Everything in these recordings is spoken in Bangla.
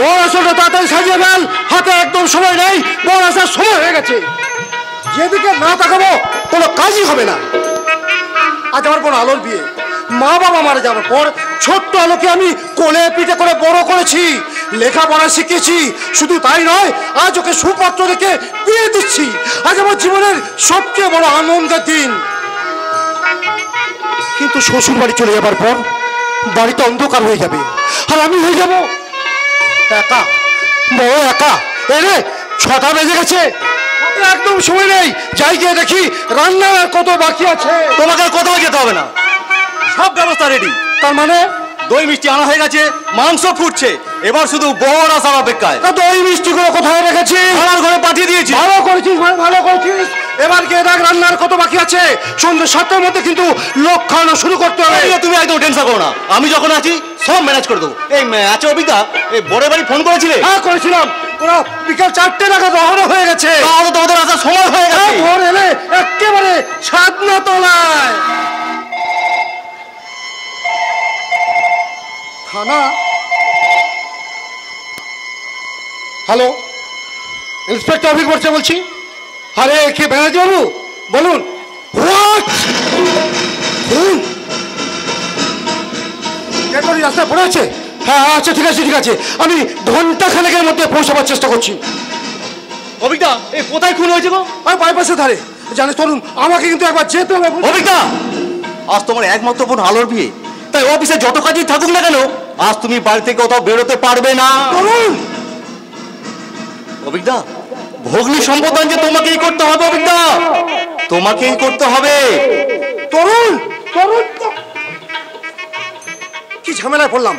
বড় আসলটা তাড়াতাড়ি সাজিয়ে ফেল, হাতে একদম সময় নেই, বড় আসার সময় হয়ে গেছে। যেদিকে না তাকাবো কোনো কাজই হবে না। আজ আমার বোন আলোর বিয়ে, মা বাবা মারা যাওয়ার পর ছোট্ট আলোকে আমি কোলে পিঠে করে বড় করেছি, লেখাপড়া শিখেছি। শুধু তাই নয়, আজ ওকে সুপাত্র রেখে বিয়ে দিচ্ছি। আজ আমার জীবনের সবচেয়ে বড় আনন্দের দিন। কিন্তু শ্বশুর বাড়ি চলে যাবার পর বাড়িটা অন্ধকার হয়ে যাবে, আর আমি হয়ে যাব একা, বড় একা। এরে 6টা বেজে গেছে, একদম সময় নেই। যাই গিয়ে দেখি রান্নার কত বাকি আছে। তোমাকে আর কোথাও যেতে হবে না, সব ব্যবস্থা রেডি। তার মানে দই মিষ্টি আনা হয়ে গেছে, মাংস ফুটছে, এবার শুধু বড় আসার অপেক্ষায়। দই মিষ্টি গুলো কোথায় রেখেছি? আমার ঘরে পাঠিয়ে দিয়েছি। ভালো করেছিস ভাই, ভালো করেছিস। এবার গিয়ে দেখ রান্নার কত বাকি আছে। সন্ধ্যে 7টার মধ্যে কিন্তু লোক খাওয়ানো শুরু করতে হবে। তুমি একদম টেনশন করো না, আমি যখন আছি সব ম্যানেজ করে দেবো। এই আচ্ছা অবিতা, এই বড় বাড়ি ফোন করেছিলে? হ্যাঁ করেছিলাম, ওরা বিকাল 4টে নাগাদ রওনা হয়ে গেছে। তাহলে তো ওদের আসার সময় হয়ে গেছে। ভোর এলে একেবারে ছাদনা তোলায়। থানা। হ্যালো, ইন্সপেক্টর অভিক বর্ষা বলছি। আরে কে ব্যানার্জি বাবু বলুন। রাস্তায় পড়ে আছে? হ্যাঁ আচ্ছা ঠিক আছে ঠিক আছে, আমি ঘন্টা খানেকের মধ্যে পৌঁছাবার চেষ্টা করছি। অভিজ্ঞতা, এই কোথায় খুন হয়েছে গো? আর বাইপাসের ধারে। জানিস তরুণ, আমাকে কিন্তু একবার যেতে হবে। অভিজ্ঞতা, আজ তোমার একমাত্র বোন আলোর বিয়ে, তাই অফিসে যত কাজই থাকুক না কেন, আজ তুমি বাড়ি থেকে কোথাও বেরোতে পারবে না। তরুণ, অভিজ্ঞতা, ভগ্নী সম্বোধন যে তোমাকেই করতে হবে। অভিজ্ঞতা, তোমাকেই করতে হবে। তরুণ তরুণ, কি ঝামেলায় পড়লাম।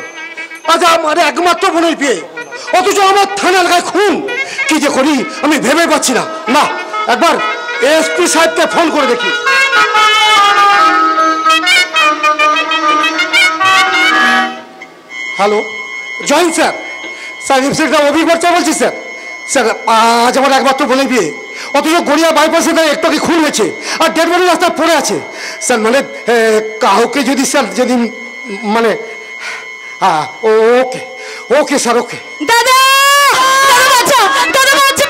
আজ আমার একমাত্র বোনের বিয়ে, অথচ আমার থানা এলাকায় খুন। কি যে করি আমি ভেবে পাচ্ছি না। না, একবার এসপি সাহেবকে ফোন করে দেখি। হ্যালো, জয়েন sir. Sir inspector Avik Barsha বলছি স্যার। স্যার আজ আমার একমাত্র বোনের বিয়ে, অথচ গড়িয়া বাইপাসে একটু আগে খুন হয়েছে, আর ডেড বডি রাস্তায় পড়ে আছে। স্যার মানে কাউকে যদি স্যার যদি মানে হ্যাঁ ওকে ওকে স্যার ওকে। দাদা দাদা দাদা বাঁচা।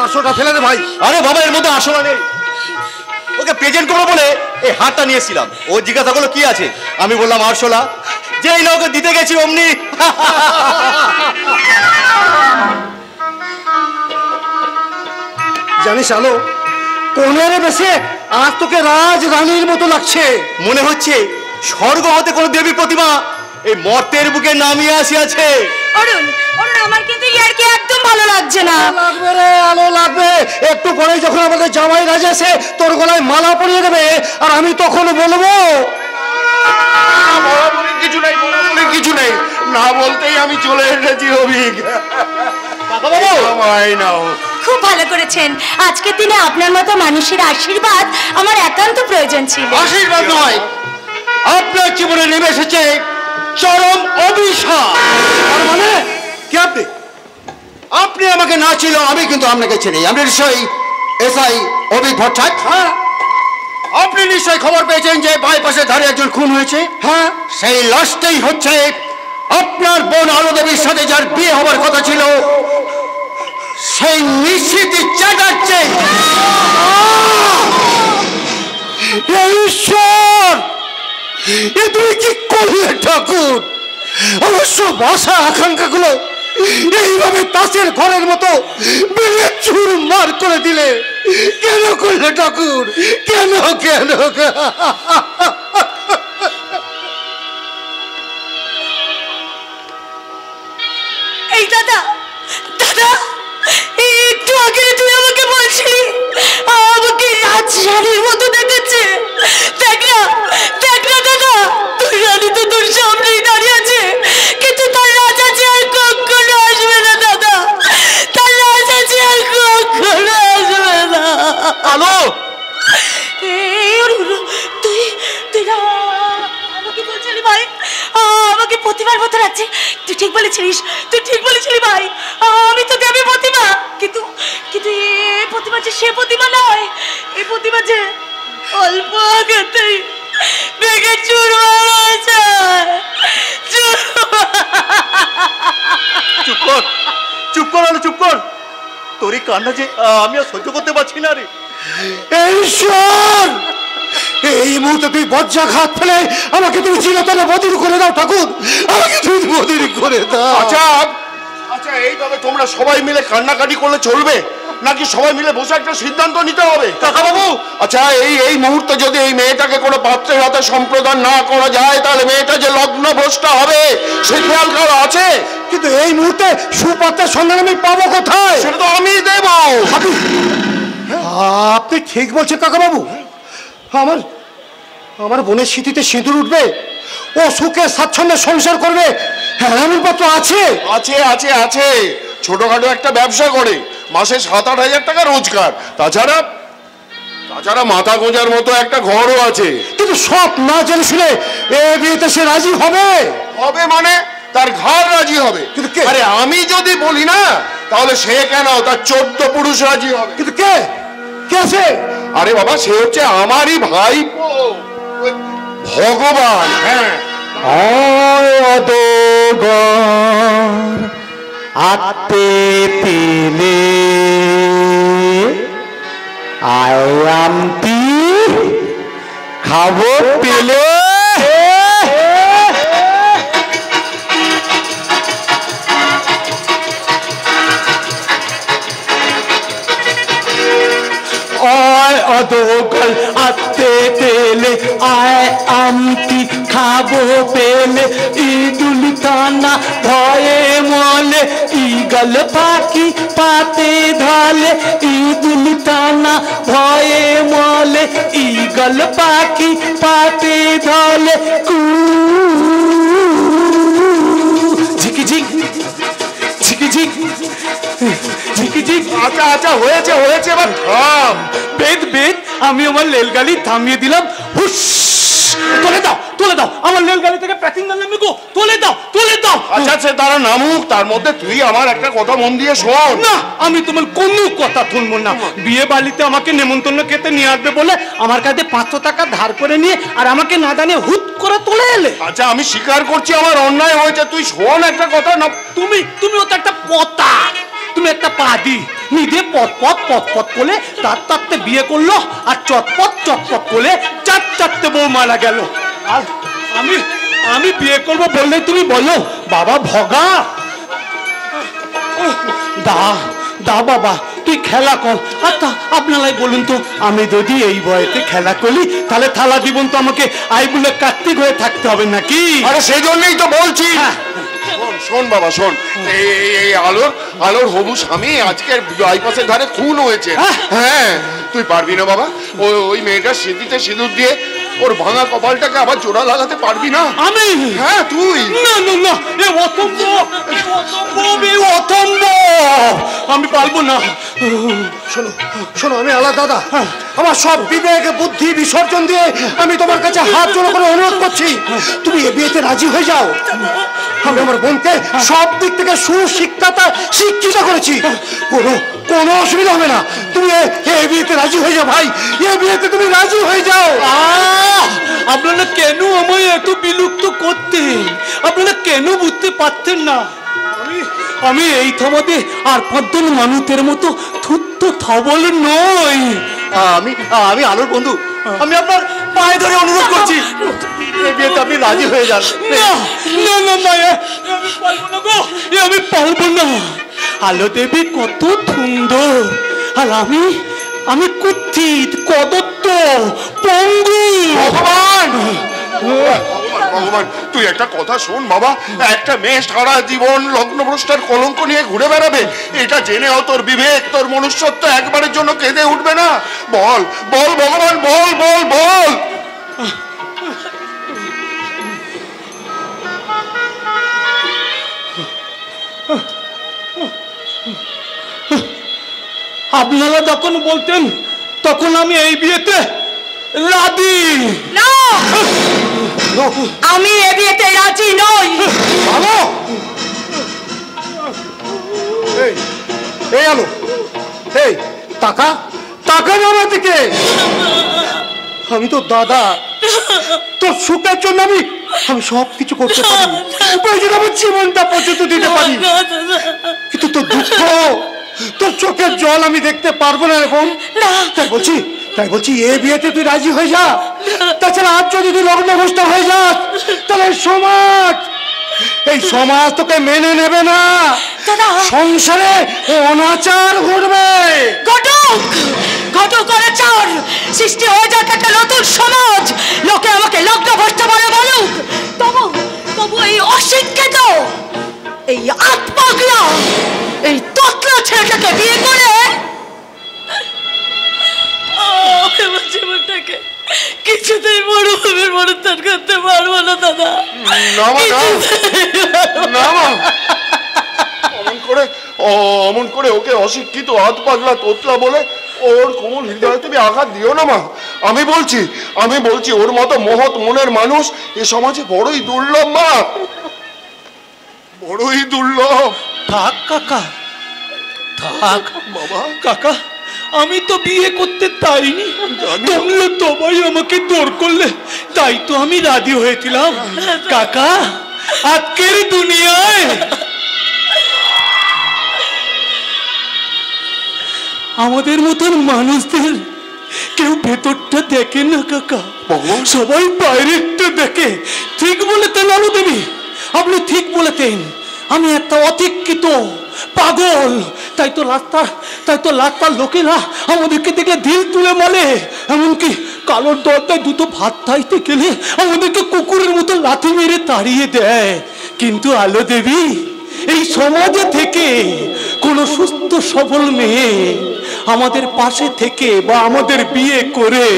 আসলটা ফেলে দে ভাই। আরে বাবা, এর মধ্যে আসলা নেই, ওকে প্রেজেন্ট করবো বলে এই হারটা নিয়েছিলাম। ও জিজ্ঞাসা করলো কি আছে, আমি বললাম আরশোলা। যেই না ওকে দিতে গেছি অমনি জানিস আলো, কোনের বেশে আজ তোকে রাজ রানীর মতো লাগছে। মনে হচ্ছে স্বর্গ হতে কোনো দেবী প্রতিমা এই মর্তের বুকে নামিয়ে আসিয়াছে। অরুণ, অরুণ, আমার কিন্তু ইয়ারকি একদম ভালো লাগছে না। লাগবে রে আলো, লাগবে। একটু পরে যখন আমাদের জামাই রাজা এসে তোর গলায় মালা পরিয়ে দেবে, আর আমি তখন বলবো কিছু নেই, কিছু নেই, না বলতেই আমি চলে এসেছি। অভিক, খুব ভালো করেছেন। আজকের দিনে আপনার মতো মানুষের আশীর্বাদ আমার একান্ত প্রয়োজন ছিল। আশীর্বাদ নয়, আপনার জীবনে নেমে এসেছে চরম অভিশাপ। তার মানে কি? আপনি আমাকে না ছিল, আমি কিন্তু আপনাকে চিনি। আমি নিশ্চয়ই এসআই অভিক ভট্টাচার্য। হ্যাঁ, আপনি নিশ্চয়ই খবর পেয়েছেন যে বাইপাসের ধারে একজন খুন হয়েছে। হ্যাঁ, সেই লাশটাই হচ্ছে আপনার বোন আলো দেবীর সাথে যার বিয়ে হবার কথা ছিল, সেই নিশ্চিতি চ্যাটার্জি। ঈশ্বর, এ তুমি কি করলে ঠাকুর? অবশ্য আশা আকাঙ্ক্ষা গুলো এইভাবে তাসের ঘরের মতো ভেঙে চুরমার করে দিলে কেন করলে ঠাকুর? কেন কেন? এই দাদা দাদা, একটু আগে তুই আমাকে বলছিলি আমাকে রাজরানীর মতো দেখাচ্ছে। দেখ না দাদা, তোর রানী তো তোর সামনেই দাঁড়িয়ে আছে, কিন্তু তার রাজা যে আর কখনো আসবে না দাদা। তার রাজা যে আর কখনো আসবে না। আলো, তুই তুই না আমাকে বলছিলি ভাই, আমাকে আমাকে প্রতিমার মতো লাগছে। তুই ঠিক বলেছিলিস, তুই ঠিক বলেছিলি ভাই, আমি তো দেবী প্রতিমা। কিন্তু কিন্তু এই প্রতিমা যে সে প্রতিমা নয়, এই প্রতিমা যে অল্প আগেতেই ভেঙে চুরমার হয়ে যায়। চুপ কর, চুপ কর আলো, চুপ কর। তোর এই কান্না যে আমি আর সহ্য করতে পারছি না রে। ঈশ্বর, এই মুহূর্তে তুই বজ্রাঘাত ফেলে আমাকে তুমি চিরতরে বদির করে দাও ঠাকুর, আমাকে তুমি বদির করে দাও। আচ্ছা আচ্ছা, এইভাবে তোমরা সবাই মিলে কান্নাকাটি করলে চলবে নাকি সবাই মিলে বসে একটা সিদ্ধান্ত নিতে হবে? কাকা বাবু, আচ্ছা, এই মুহূর্তে যদি এই মেয়েটাকে কোনো পাত্রের হাতে সম্প্রদান না করা যায়, তাহলে মেয়েটা যে লগ্ন ভ্রষ্টা হবে সে খেয়াল করা আছে? কিন্তু এই মুহূর্তে সুপাত্রের সন্ধান আমি পাবো কোথায়? সেটা তো আমি দেব। আপনি ঠিক বলছেন কাকা বাবু। আমার আমার বোনের স্মৃতিতে সিঁদুর উঠবে, ও সুখে স্বাচ্ছন্দ্যে সংসার করবে, এমন পাত্র আছে? আছে আছে আছে, ছোটখাটো একটা ব্যবসা করে মাসে 7-8 হাজার টাকা রোজগার। তাছাড়া মাথা গোঁজার মতো একটা ঘরও আছে। কিন্তু সব না জেনে শুনে এ বিয়েতে সে রাজি হবে? হবে মানে তার ঘর রাজি হবে। কিন্তু কে? আরে আমি যদি বলি না, তাহলে সে কেন, তার 14 পুরুষ রাজি হবে। কিন্তু কে কে আছে? আরে বাবা, সে হচ্ছে আমারই ভাইপো ভগবান। হ্যাঁ, আতে পেলে আয়ামতি খাবো পেলে অদোগল আতে পেলে আয় আমতি খাবো পেলে ইদুল তানা ভয়ে মলে ইগল পাখি পাতে ধালে ইদুল তানা ভয়ে মলে ইগল পাখি পাতে ধালে কু ঝিকি ঝিক ঝিকি ঝিক ঝিকি ঝিক। আচ্ছা আচ্ছা, হয়েছে হয়েছে, এবার থাম। বেদ বেদ, আমি আমার রেলগাড়ি থামিয়ে দিলাম। হুস, তুলে দাও তুলে দাও, আমার রেলগাড়ি থেকে প্যাসেঞ্জার নামে গো, তুলে দাও তুলে দাও। আচ্ছা আচ্ছা, তারা নামুক, তার মধ্যে তুই আমার একটা কথা মন দিয়ে শোন। না, আমি তোমার কোনো কথা শুনবো না। বিয়ে বাড়িতে আমাকে নেমন্তন্ন খেতে নিয়ে আসবে বলে আমার কাছে 500 টাকা ধার করে নিয়ে আর আমাকে না জানিয়ে হুট করে তুলে এলে। আচ্ছা, আমি স্বীকার করছি আমার অন্যায় হয়েছে, তুই শোন একটা কথা না। তুমি ও তো একটা পতা, তুমি একটা পাদি। নিজে পথ করে তারতে বিয়ে করলো আর চটপট করে 4 বউ মারা গেল। আর আমি বিয়ে করবো বললে তুমি বলো বাবা ভগা। দা বাবা, তুই খেলা কর। আচ্ছা আপনারাই বলুন তো, আমি যদি এই বয়সে খেলা করি তাহলে থালা জীবন তো আমাকে আইবুলে কার্তিক হয়ে থাকতে হবে নাকি? আরে সেই জন্যই তো বলছি। হ্যাঁ। শোন বাবা শোন, এই আলোর হবু স্বামী আজকের বাইপাসের ধারে খুন হয়েছে। হ্যাঁ, তুই পারবি না বাবা ওই মেয়েটার স্মৃতিতে সিঁদুর দিয়ে ওর ভাঙা কপালটাকে আবার জোড়া লাগাতে পারবি না? আমি? হ্যাঁ তুই। না না না, এ অসম্ভব, আমি পারবো না। শোনো শোনো, আমি আলাদা দাদা, আমার সব বিবেক বুদ্ধি বিসর্জন দিয়ে আমি তোমার কাছে হাত জোড়ো করে অনুরোধ করছি, তুমি এ বিয়েতে রাজি হয়ে যাও। আমি আমার বোনকে সব দিক থেকে শিক্ষিত করেছি, কোনো অসুবিধা হবে না। তুমি এ বিয়েতে রাজি হয়ে যাও ভাই, এ বিয়েতে তুমি রাজি হয়ে যাও। আপনারা কেন আমায় এত বিলুপ্ত করতেন? আপনারা কেন বুঝতে পারতেন না? আমি এই থবতে আর 5 মানুষের মতো থুত্ত থবল নই। আমি আলোর বন্ধু, আমি আপনার পায়ে ধরে অনুরোধ করছি, এই বিয়েতে আপনি রাজি হয়ে যান। না না মায়া, আমি পারবো না গো, আমি পারবো না। আলো দেবী কত সুন্দর, আর আমি কুৎসিত, কদত্ত, পঙ্গু। ভগবান ভগবান, তুই একটা কথা শোন বাবা, একটা মেয়ে সারা জীবন লগ্নভ্রষ্টার কলঙ্ক নিয়ে ঘুরে বেড়াবে, এটা জেনেও তোর বিবেক, তোর মনুষ্যত্ব একবারের জন্য কেঁদে উঠবে না? বল বল ভগবান, বল বল বল। আপনারা যখন বলতেন তখন আমি এই বিয়েতে রাধি। না, আমি এ বিয়েতে রাজি নই। আলো, এই আলো, এই টাকা টাকা আমার দিকে। আমি তো দাদা, তোর সুখের জন্য আমি সব কিছু করতে পারি, প্রয়োজন আমার জীবনটা পর্যন্ত দিতে পারি, কিন্তু তোর দুঃখ, তোর চোখের জল আমি দেখতে পারবো না এখন। তাই বলছি এ বিয়েতে তুই রাজি হয়ে যা। তাছাড়া আজ যদি তুই লগ্ন ভ্রষ্ট হয়ে যাস, তাহলে এই সমাজ তোকে মেনে নেবে না, সংসারে অনাচার ঘটবে। ঘটক অনাচার সৃষ্টি হয়ে যাক একটা নতুন সমাজ, লোকে আমাকে লগ্ন ভ্রষ্ট বলে বলুক, তবু এই অশিক্ষিত, এই আত্মপাগলা, এই ততলা ছেলেটাকে বিয়ে করে আমার জীবনটাকে কিছুতেই বড়ভাবে পরিত্যাগ করতে পারবো না দাদা। অমন করে ওকে অশিক্ষিত, হাত পাগলা, তোতলা বলে ওর কোমল হৃদয়ে তুমি আঘাত দিও না মা। আমি বলছি ওর মতো মহৎ মনের মানুষ এ সমাজে বড়ই দুর্লভ মা, বড়ই দুর্লভ। থাক কাকা, থাক বাবা। কাকা, আমি তো বিয়ে করতে চাইনি, তোমরা সবাই আমাকে জোর করলে, তাই তো আমি রাজি হয়েছিলাম। কাকা, আজকের দুনিয়ায় আমাদের মতন মানুষদের কেউ ভেতরটা দেখে না কাকা, সবাই বাইরেরটা দেখে। ঠিক বলেতেন আলো দেবী, আপনি ঠিক বলেতেন। আমি একটা অশিক্ষিত পাগল, তাই তো রাস্তার লোকেরা আমাদেরকে দেখে দিল তুলে বলে, এমনকি কালোর দরজায় দুটো ভাত খাইতে গেলে আমাদেরকে কুকুরের মতো লাথি মেরে তাড়িয়ে দেয়। কিন্তু আলো দেবী, এই সমাজে থেকে কোনো সুস্থ সবল মেয়ে আমাদের পাশে থেকে বা আমাদের বিয়ে করে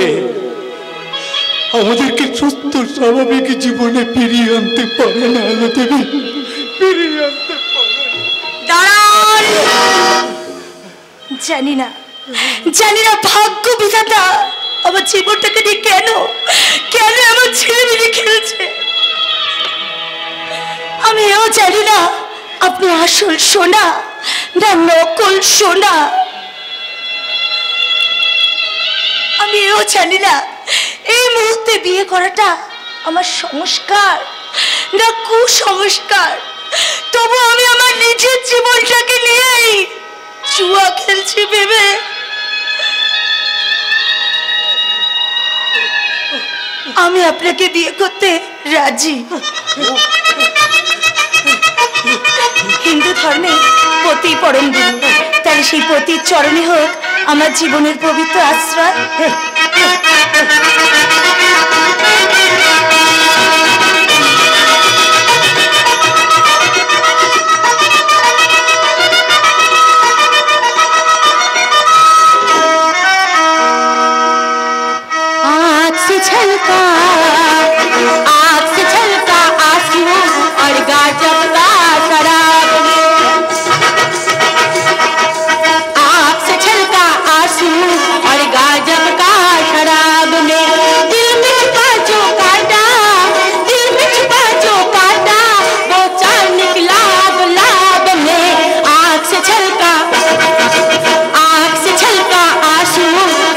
আমাদেরকে সুস্থ স্বাভাবিক জীবনে ফিরিয়ে আনতে পারে না আলো দেবী, ফিরিয়ে আনতে পারে। দাঁড়ান, জানি না ভাগ্য বিধাতা আমার জীবনটাকে নিয়ে কেন আমার ছেলে মেয়ে খেলছে। আমি এও জানি না আপনি আসল সোনা না নকল সোনা। আমি এও জানি না এই মুহূর্তে বিয়ে করাটা আমার সংস্কার না কুসংস্কার। তবু আমি আমার নিজের জীবনটাকে নিয়েই জুয়া খেলছি ভেবে আমি আপনাকে বিয়ে করতে রাজি। হিন্দু ধর্মে পতি পরম গুরু, তাহলে সেই পতির চরণে হোক আমার জীবনের পবিত্র আশ্রয়। आग से छलका आंसू और गाजब का शराब में, आग से छलका आंसू और गाजब का शराब में, दिल में छुपा जो काटा, दिल में छुपा जो काटा, वो चाल निकला गुलाब में। आग से छलका आंसू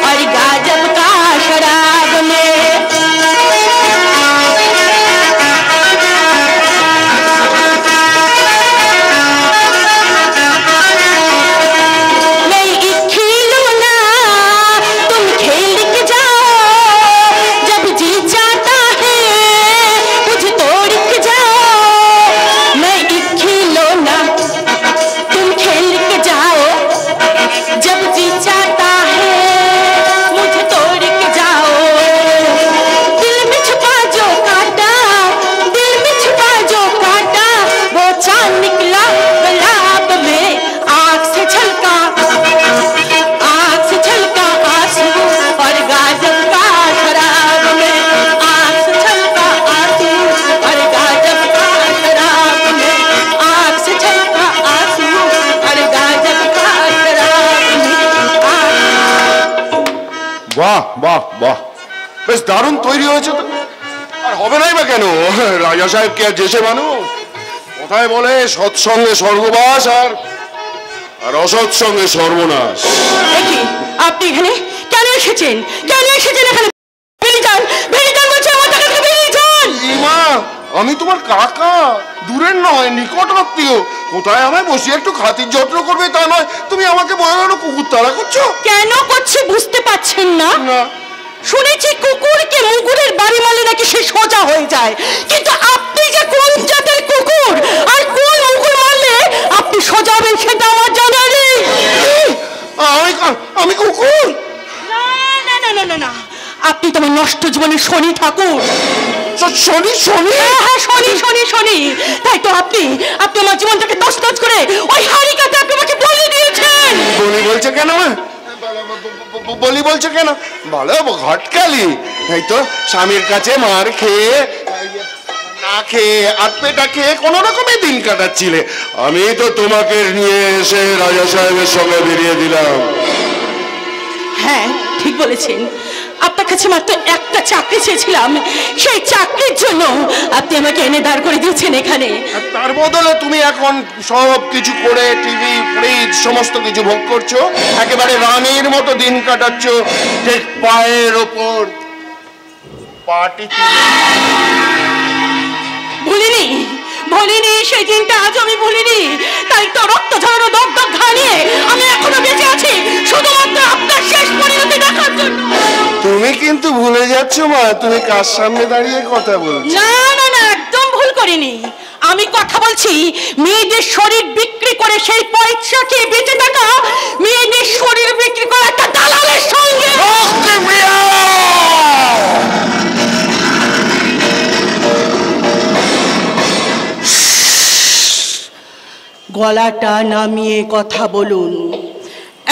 और गाजब का शराब में। वाह वाह वाह, বেশ দারুণ তৈরি হয়েছে তো। আর হবে নাই বা কেন? রাজা সাহেব কি আর দেশে মানুষ? কোথায় বলে সৎসঙ্গে স্বর্গবাস আর অসৎসঙ্গে সর্বনাশ। আপনি এখানে কেন এসেছেন? কেন এসেছেন এখানে? বেরিয়ে যান, বেরিয়ে যান বলছি, আমার টাকা থেকে বেরিয়ে যান। মা, আমি তোমার কাকা, দূরের নয় নিকট আত্মীয়। কোথায় আমায় বসিয়ে একটু খাতির যত্ন করবে তা নয়, তুমি আমাকে বলে কুকুর তাড়া করছো। কেন করছি বুঝতে পারছেন না? না, শুনেছি কুকুরকে মুগুরের বাড়ি মারলে নাকি সে সোজা হয়ে যায়, কিন্তু আপনি যে কোন জাতের কুকুর আর কোন মুগুর মারলে আপনি সোজা হবেন সেটা আমার জানা নেই। আমি কুকুর? না না না না না না, আপনি তোমার নষ্ট জীবনের শনি ঠাকুর। শনি? শনি? হ্যাঁ, শনি শনি শনি। তাই তো আপনি আমার জীবনটাকে তছনছ করে ওই হারিকাতে আপনি আমাকে বলে দিয়েছেন। বলি বলছে কেন? বলি বলছে কেন? ভালো ঘটকালি। এই তো স্বামীর কাছে মার খেয়ে না খেয়ে আটপেটা খেয়ে কোন রকমে দিন কাটাচ্ছিলে। আমি তো তোমাকে নিয়ে এসে রাজা সাহেবের সঙ্গে বেরিয়ে দিলাম। হ্যাঁ, ঠিক বলেছেন। আপনার কাছে মাত্র একটা চাকরি চেয়েছিলাম, সেই চাকরির জন্য আপনি আমাকে এনে দাঁড় করে দিয়েছেন এখানে। তার বদলে তুমি এখন সব কিছু করে টিভি ফ্রিজ সমস্ত কিছু ভোগ করছো, একেবারে রানীর মতো দিন কাটাচ্ছ। ঠিক পায়ের ওপর পাটি ভুলিনি, ভুলিনি সেই দিনটা, আজ আমি ভুলিনি। তাই তো রক্ত ঝরানো দগদগ ঘা নিয়ে আমি এখনো বেঁচে আছি শুধুমাত্র আপনার শেষ পরিণতি দেখার জন্য। তুমি কিন্তু ভুলে যাচ্ছ মা, তুমি কার সামনে দাঁড়িয়ে কথা বলছো। না না না, একদম ভুল করিনি। আমি কথা বলছি মেয়েদের শরীর বিক্রি করে সেই পয়সা খেয়ে বেঁচে থাকা, মেয়েদের শরীর বিক্রি করা একটা দালালের সঙ্গে। গলাটা নামিয়ে কথা বলুন।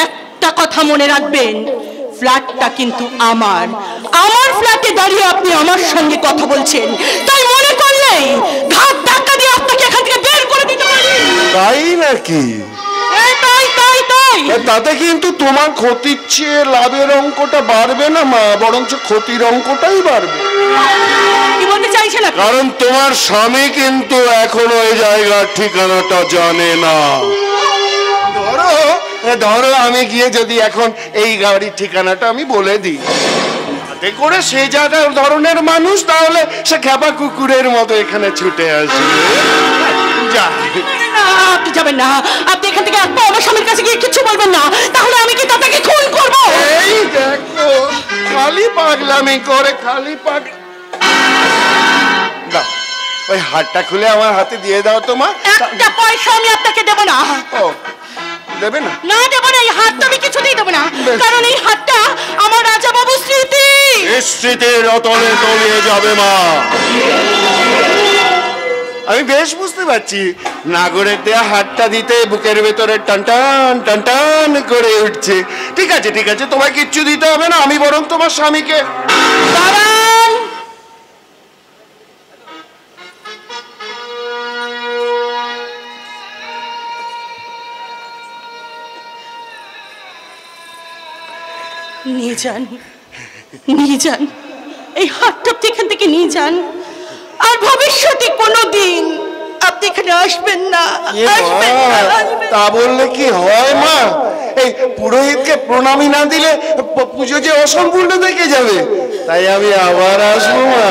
একটা কথা মনে রাখবেন, ফ্ল্যাটটা কিন্তু আমার ফ্ল্যাটে দাঁড়িয়ে আপনি আমার সঙ্গে কথা বলছেন, তাই মনে করলেই ঘাট ধাক্কা দিয়ে আপনাকে এখান থেকে বের করে দিতে পারি। তাই নাকি? তাই তাই তাই। তাতে কিন্তু তোমার ক্ষতির চেয়ে লাভের অঙ্কটা বাড়বে না মা, বরঞ্চ ক্ষতির অঙ্কটাই বাড়বে। কি বলতে চাইছেন আপনি? কারণ তোমার স্বামী কিন্তু এখনো এই জায়গার ঠিকানাটা জানে না। ধরো আমি গিয়ে যদি এখন এই গাড়ির ঠিকানাটা আমি বলে দিই, তাতে করে সে যা ধরনের মানুষ, তাহলে সে খেপা কুকুরের মতো এখানে ছুটে আসবে। যা, আপনি যাবেন না, আপনি এখান থেকে একবার আমার স্বামীর কাছে গিয়ে কিছু বলবেন না, তাহলে আমি কি তাকে খুন করব? এই দেখো, খালি পাগলামি করে, খালি দাও, ওই হাতটা খুলে আমার হাতে দিয়ে দাও তোমার। একটা পয়সা আমি আপনাকে দেব না। ও, দেবে না? না, দেব না। এই হাতটা আমি কিছুতেই দেব না, কারণ এই হাতটা আমার রাজা বাবুর স্মৃতি। স্মৃতির অতলে তলিয়ে যাবে মা। আমি বেশ বুঝতে পারছি, নাগরের দেয়া হাতটা দিতে বুকের ভেতরে টানটান টানটান করে উঠছে। ঠিক আছে ঠিক আছে, তোমায় কিচ্ছু দিতে হবে না, আমি বরং তোমার স্বামীকে। দাঁড়ান, নিয়ে যান, নিয়ে যান এই হাতটা, আপনি এখান থেকে নিয়ে যান। আর ভবিষ্যতে কোনোদিন আপনি এখানে আসবেন না, আসবেন না, আসবেন না। তা বললে কি হয় মা? এই পুরোহিতকে প্রণামী না দিলে পুজো যে অসম্পূর্ণ থেকে যাবে। তাই আমি আবার আসবো মা।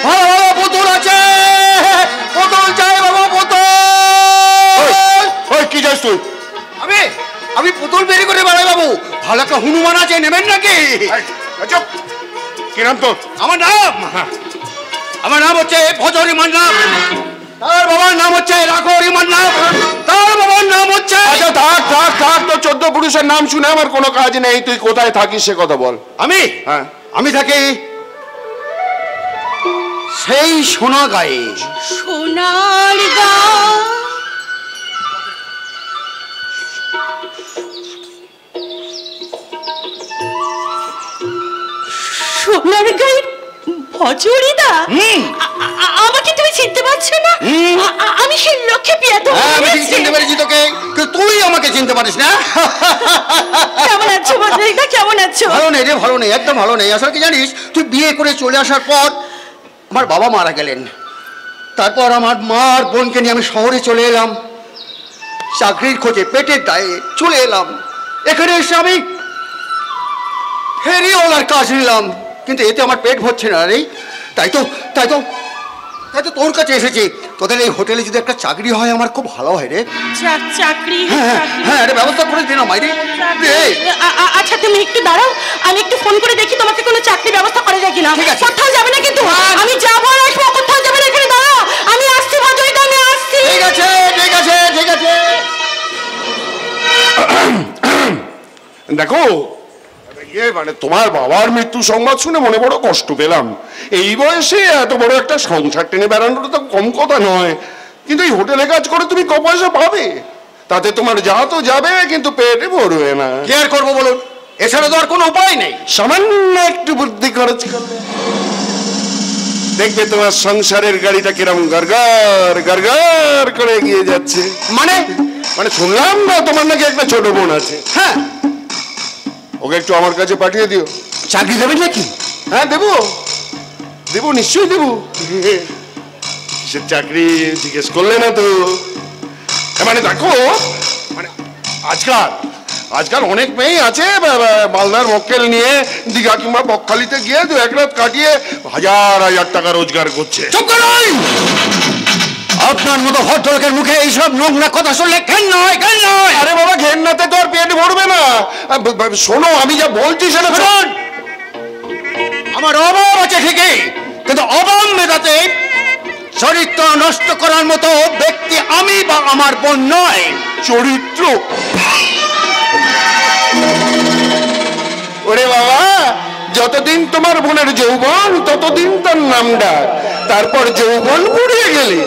ভালো ভালো বোতল আছে, বোতল চাই বাবা, বোতল। ওই কি যাস তুই? আমি বোতল বের করে বেড়াই বাবু। ভালো একটা হনুমান আছে, নেবেন নাকি? কি নাম তোর? আমার নাম হচ্ছে ভজরি মান্নাম, তার বাবার নাম হচ্ছে রাঘরি মান্নাম, তার বাবার নাম হচ্ছে। আচ্ছা থাক থাক থাক, তো 14 পুরুষের নাম শুনে আমার কোনো কাজ নেই। তুই কোথায় থাকিস সে কথা বল। হ্যাঁ, আমি থাকি সেই সোনা গায়ে। সোনার গা, সোনার গায়ে ভজরিদা। আমাকে তুমি চিনতে পারছো না? আমি সেই লক্ষ্যে পিয়া তো হ্যাঁ, আমি ঠিক চিনতে পেরেছি তোকে, কিন্তু তুই আমাকে চিনতে পারিস না। কেমন আছো ভদ্রলোকটা, কেমন আছো? ভালো নেই রে, ভালো নেই, একদম ভালো নেই। আসলে কি জানিস, তুই বিয়ে করে চলে আসার পর আমার বাবা মারা গেলেন। তারপর আমার মার বোনকে নিয়ে আমি শহরে চলে এলাম, চাকরির খোঁজে পেটের দায়ে চলে এলাম। এখানে এসে আমি ফেরিওয়ালার কাজ নিলাম, কিন্তু এতে আমার পেট ভরছে না রে। তাই তো তোর কাছে এসেছি। তোদের এই হোটেলে যদি একটা চাকরি হয় আমার খুব ভালো হয় রে। চাকরি? হ্যাঁ, এটা ব্যবস্থা করে দে না মাইরি। আচ্ছা তুমি একটু দাঁড়াও, আমি একটু ফোন করে দেখি তোমাকে কোনো চাকরি ব্যবস্থা করা যায় কিনা। ঠিক আছে। কোথাও যাবে না কিন্তু, আমি যাবো আর আসবো, কোথাও যাবে না, এখানে দাঁড়াও, আমি আসছি ভদ্রলোকটা, আমি আসছি। ঠিক আছে। দেখো, মানে তোমার বাবার মৃত্যু সংবাদ শুনে মনে বড় কষ্ট পেলাম। এই বয়সে এত বড় একটা সংসার টেনে বেড়ানোটা তো কম কথা নয়, কিন্তু এই হোটেলে কাজ করে তুমি ক পয়সা পাবে? তাতে তোমার যা তো যাবে, কিন্তু পেটে ভরবে না। কি আর করবো বলুন, এছাড়া তো আর কোনো উপায় নেই। সামান্য একটু বুদ্ধি খরচ করলে দেখবে তোমার সংসারের গাড়িটা কিরম গড়গড় করে এগিয়ে যাচ্ছে। মানে শুনলাম না তোমার নাকি একটা ছোট বোন আছে। হ্যাঁ, ওকে একটু আমার কাছে পাঠিয়ে দিও। চাকরি দেবেন নাকি? হ্যাঁ, দেবো, নিশ্চয়ই দেবো। সে চাকরি জিজ্ঞেস করলে না তো? মানে দেখো, মানে আজকাল অনেক মেয়ে আছে মালদার মক্কেল নিয়ে দীঘা কিংবা বকখালিতে গিয়ে 2-1 রাত কাটিয়ে হাজার টাকা রোজগার করছে। চুপ করুন! আপনার মতো ভদ্রলোকের মুখে এইসব নোংরা কথা শুনলে ঘেন্না হয়। আরে বাবা, ঘেন্নাতে তো আর পেট ভরবে না। শোনো, আমি যা বলছি সেটা শুনুন, আমার অভাব আছে ঠিকই, কিন্তু অভাব মেটাতে চরিত্র নষ্ট করার মতো ব্যক্তি আমি বা আমার বোন নয়। চরিত্র? ওরে বাবা, যতদিন তোমার বোনের যৌবন ততদিন তার নাম ডাক, তারপর যৌবন ফুরিয়ে গেলে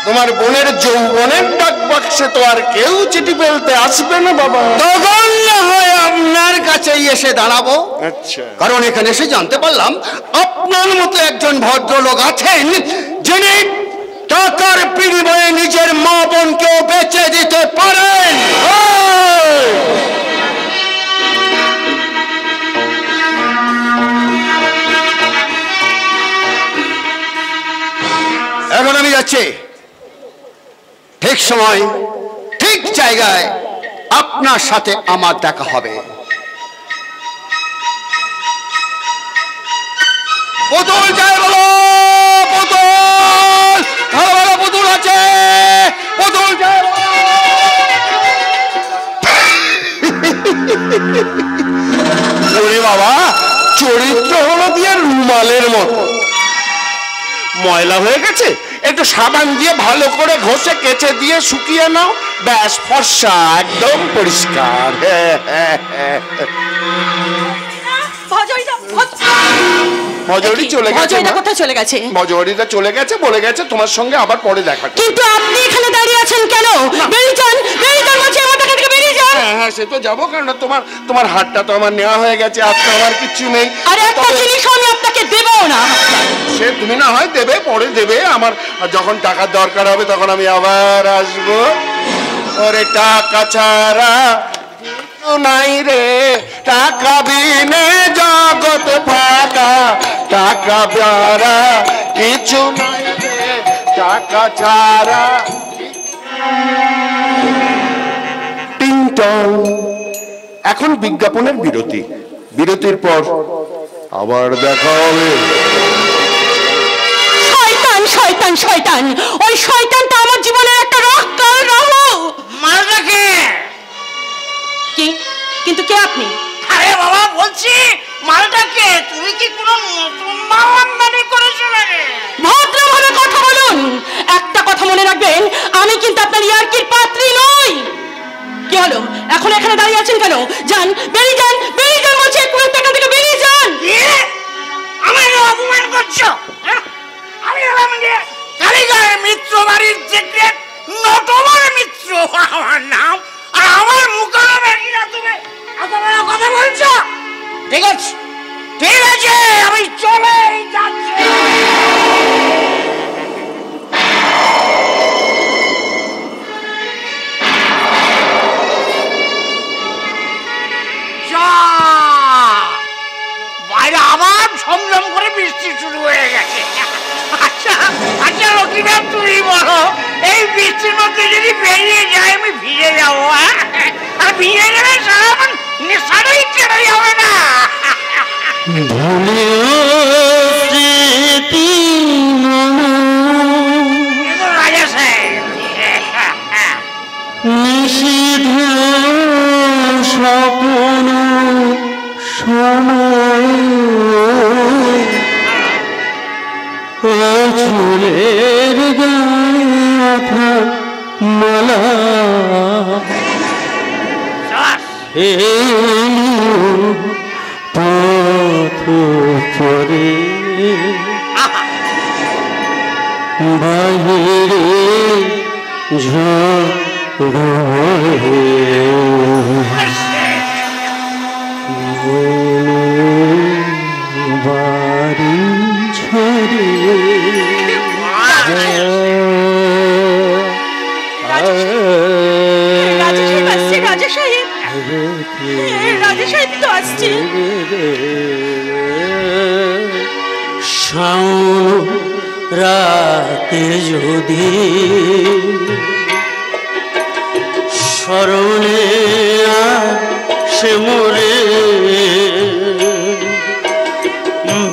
তোমার বোনের যৌবনের ডাক বাক্সে তো আর কেউ চিঠি ফেলতে আসবে না বাবা। তখন না হয় আপনার কাছেই এসে দাঁড়াবো। আচ্ছা, কারণ এখানে এসে জানতে পারলাম আপনার মতো একজন ভদ্রলোক আছেন যিনি টাকার বিনিময়ে নিজের মা বোনকেও বেচে দিতে পারেন। এখন আমি যাচ্ছি, ঠিক সময় ঠিক জায়গায় আপনার সাথে আমার দেখা হবে। পুতুল চাই বলো, পুতুল ভালো ভালো পুতুল আছে, পুতুল চাই বলো। ওরে বাবা, চরিত্র হলো দিয়ে রুমালের মতো, ময়লা হয়ে গেছে, একটু সাবান দিয়ে ভালো করে ঘষে কেচে দিয়ে শুকিয়ে নাও, ব্যাস ফর্সা, একদম পরিষ্কার। মজুরি চলে গেছে, কোথায় চলে গেছে? মজুরিটা চলে গেছে, বলে গেছে তোমার সঙ্গে আবার পরে দেখা করবে। কিন্তু আপনি এখানে দাঁড়িয়ে আছেন কেন? বেরিয়ে যান, বলছি, আমার টাকা থেকে বেরিয়ে যান। হ্যাঁ, সে তো যাবো, কারণ তোমার হাতটা তো আমার নেওয়া হয়ে গেছে, আর তো আমার কিচ্ছু নেই। আর একটা জিনিস আমি আপনাকে দেবো না। সে তুমি না হয় দেবে, পরে দেবে, আমার যখন টাকার দরকার হবে তখন আমি আবার আসবো। ওরে টাকা ছাড়া নাই রে, টাকা বিনে জগৎ ফাঁকা, টাকা ছাড়া কিছু নাই রে, টাকা ছাড়া। টিং টং। এখন বিজ্ঞাপনের বিরতির পর আবার দেখা হবে। শয়তান, ওই শয়তানটা আমার জীবনের একটা রক্তের রাহু। মালটাকে কি? কিন্তু কে আপনি? আরে বাবা, বলছি মালটাকে, তুমি কি কোনো নতুন মাল আমদানি করেছো নাকি? ভদ্রভাবে কথা বলুন। একটা কথা মনে রাখবেন, আমি কিন্তু আপনার ইয়ার্কির পাত্রী নই। কি হলো, এখন এখানে দাঁড়িয়ে আছেন কেন? যান, বেরিয়ে যান বলছি, একটু টাকা থেকে বেরিয়ে যান। আমার অপমান করছো? আমি হলাম কালীঘাটের মিত্র বাড়ির সিক্রেট নটবর মিত্র আমার নাম, আর আমার মুখে তুমি এত বড় কথা বলছো? ঠিক আছে, আমি চলে যাচ্ছি। ভুলিও স্মৃতি রাজা সাহেব নিষিদ্ধ স্বপ্ন সময় চুলের গায়ে মালা পথ চরে বাহিরে ঝড় বাড়ি ঝরে রাজা সাহেব তো আসছে। শাওন রাতে যদি স্মরণে আসে মোরে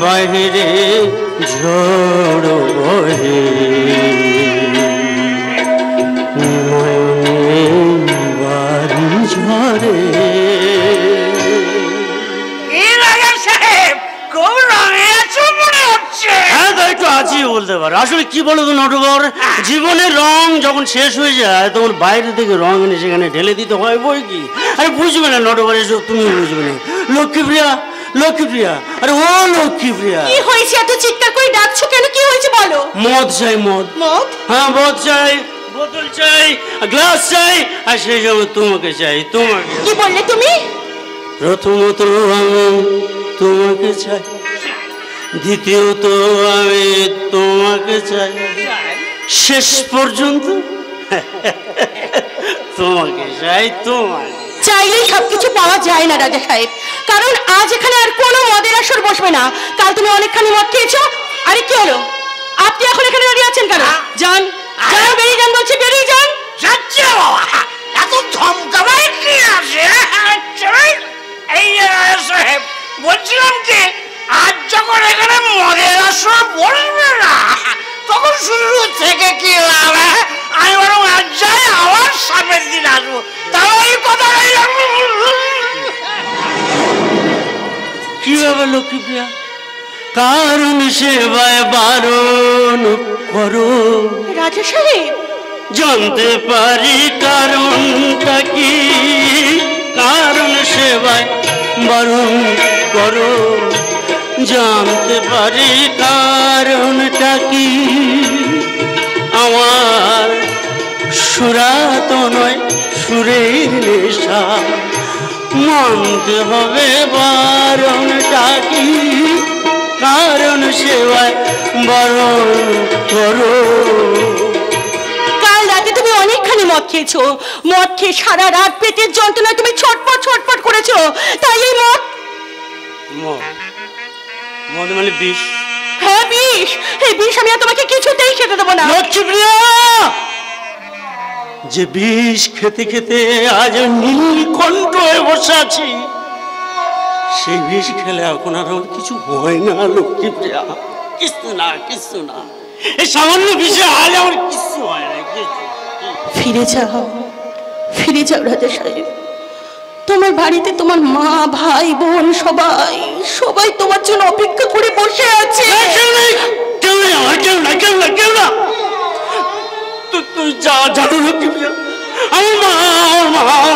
বাহিরে ঝড় বহে নয়নে বাড়ি ঝরে। রাজা সাহেব খুব রঙে আছো মনে হচ্ছে। হ্যাঁ তাই একটু আছি বলতে পারো। আসলে কি বলো তো নটবর, জীবনের রং যখন শেষ হয়ে যায় তখন বাইরে থেকে রং এনে সেখানে ঢেলে দিতে হয় বই কি। আরে বুঝবে না নটবর, এসব তুমি বুঝবে না। লক্ষ্মীপ্রিয়া, লক্ষ্মীপ্রিয়া, আরে ও লক্ষ্মীপ্রিয়া, কি হয়েছে? এত চিৎকার করে ডাকছো কেন? কি হয়েছে বলো। মদ চাই, মদ। মদ? হ্যাঁ মদ চাই, বোতল চাই, গ্লাস চাই, আর সেই সময় তোমাকে চাই। তোমাকে কি বললে তুমি? প্রথমত আমি তোমাকে চাই, দ্বিতীয়ত আমি তোমাকে চাই, শেষ পর্যন্ত তোমাকে চাই। তোমাকে চাইলেই সবকিছু পাওয়া যায় না রাজা সাহেব, কারণ আজ এখানে আর কোনো মদের আসর বসবে না। কাল তুমি অনেকখানি মদ খেয়েছো। আরে কি হলো, আপনি এখন এখানে দাঁড়িয়ে আছেন কেন? যান যান, বেরিয়ে যান বলছি, বেরিয়ে যান। যাচ্ছে বাবা, এত ধমকাবার কি আছে? এই রাজা সাহেব বলছিলাম কি, আজ যখন এখানে মদের আসর বসবে না তখন শুরু থেকে কি লাভ? আমি বরং আজ যাই, আবার সামনের দিন আসবো। তাহলে এই কথা কি হবে লক্ষ্মীপ্রিয়া, কারণ সেবায় বারণ করো। রাজা সাহেব জানতে পারি কারণটা কি, কারণ সেবায় বারণ করো। জানতে পারি কারণটা কি, আমার সুরাত নয় সুরের নেশা, মানতে হবে বারণটা কি, কারণ সেবায় বারণ করো। কাল রাতে তুমি অনেকখানি মদ খেয়েছো। মদ খেয়ে সারা রাত পেটের যন্ত্রণায় তুমি ছটপট ছটপট করেছো। তাই এই মদ, মদ মানে বিষ। হ্যাঁ বিষ। এই বিষ আমি আর তোমাকে কিছুতেই খেতে দেবো না। লক্ষ্মীপ্রিয়া, যে বিষ খেতে খেতে আজ নীলকণ্ঠ হয়ে বসে আছি, সেই বিষ খেলে এখন আর আমার কিছু হয় না লক্ষ্মীপ্রিয়া, কিছু না, কিছু না। এই সামান্য বিষে আজ আমার কিছু হয় না। ফিরে যাও, ফিরে যাও রাজা সাহেব। তোমার বাড়িতে তোমার মা, ভাই, বোন সবাই সবাই তোমার জন্য অপেক্ষা করে বসে আছে। কেউ নেই, কেউ নেই, আমার কেউ না, কেউ না, কেউ না। তুই যা জানো লক্ষ্মীপ্রিয়া, আমার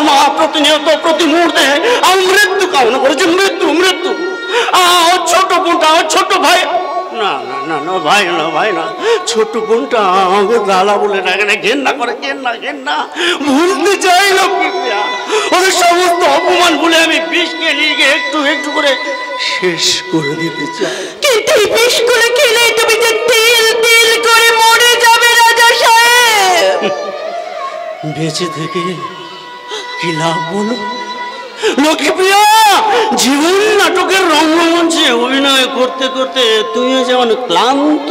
মা প্রতিনিয়ত প্রতি মুহূর্তে আমার মৃত্যু কামনা করেছে। মৃত্যু, মৃত্যু। ছোট বোনটা, আমার ছোট ভাই, না না না না ভাই না, ভাই না, ছোট বোনটা আমাকে গালা বলে ডাকে না, ঘেন্না করে, ঘেন্না, ঘেন্না। ভুলতে চাই লক্ষ্মীপ্রিয়া, ওদের সমস্ত অপমান ভুলে আমি বিষকে নিয়ে গিয়ে একটু একটু করে শেষ করে দিতে চাই। কিন্তু এই বিষগুলো খেলে তুমি যে তিল তিল করে মরে যাবে রাজা সাহেব। বেঁচে থেকে কি লাভ বলো লক্ষ্মীপ্রিয়া? জীবন নাটকের রঙ্গমঞ্চে অভিনয় করতে করতে তুমি যেমন ক্লান্ত,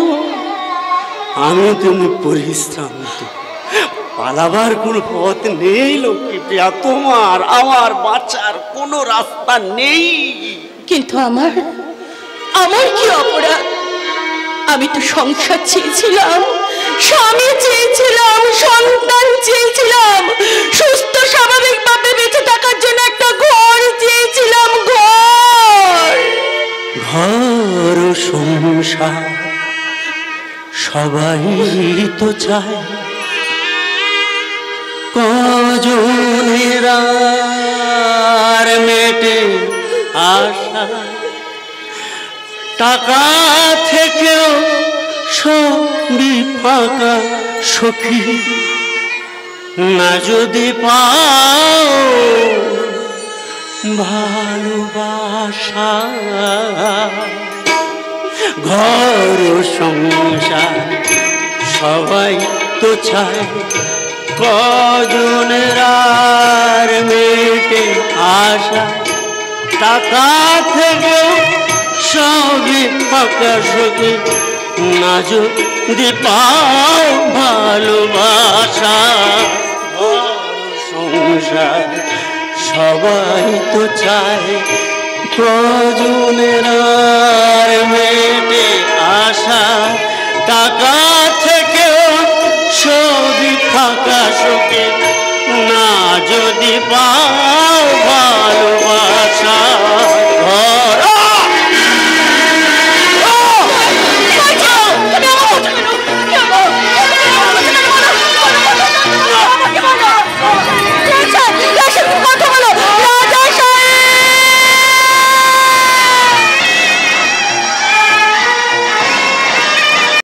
আমি তেমনি পরিশ্রান্ত। পালাবার কোনো পথ নেই লক্ষ্মীপ্রিয়া, তোমার আমার বাঁচার কোনো রাস্তা নেই। কিন্তু আমার আমার কি অপরাধ? আমি তো সংসার চেয়েছিলাম, স্বামী চেয়েছিলাম, সন্তান চেয়েছিলাম, সুস্থ স্বাভাবিকভাবে বেঁচে থাকার জন্য একটা ঘর চেয়েছিলাম, ঘর। ঘর সংসার সবাই তো চায়, কজনের আর মেটে আশা, টাকা থেকেও সবই ফাঁকা সখী, না যদি পাও ভালোবাসা। ঘর সংসার সবাই তো চায়, কজনের আর মেটে আশা, টাকা থেকেও সবই ফাঁকা সখী, না যদি পাও ভালোবাসা। সংসার সবাই তো চায়, কজনের আর মেটে আশা, টাকা থেকেও সবই ফাঁকা সখী, না যদি পাও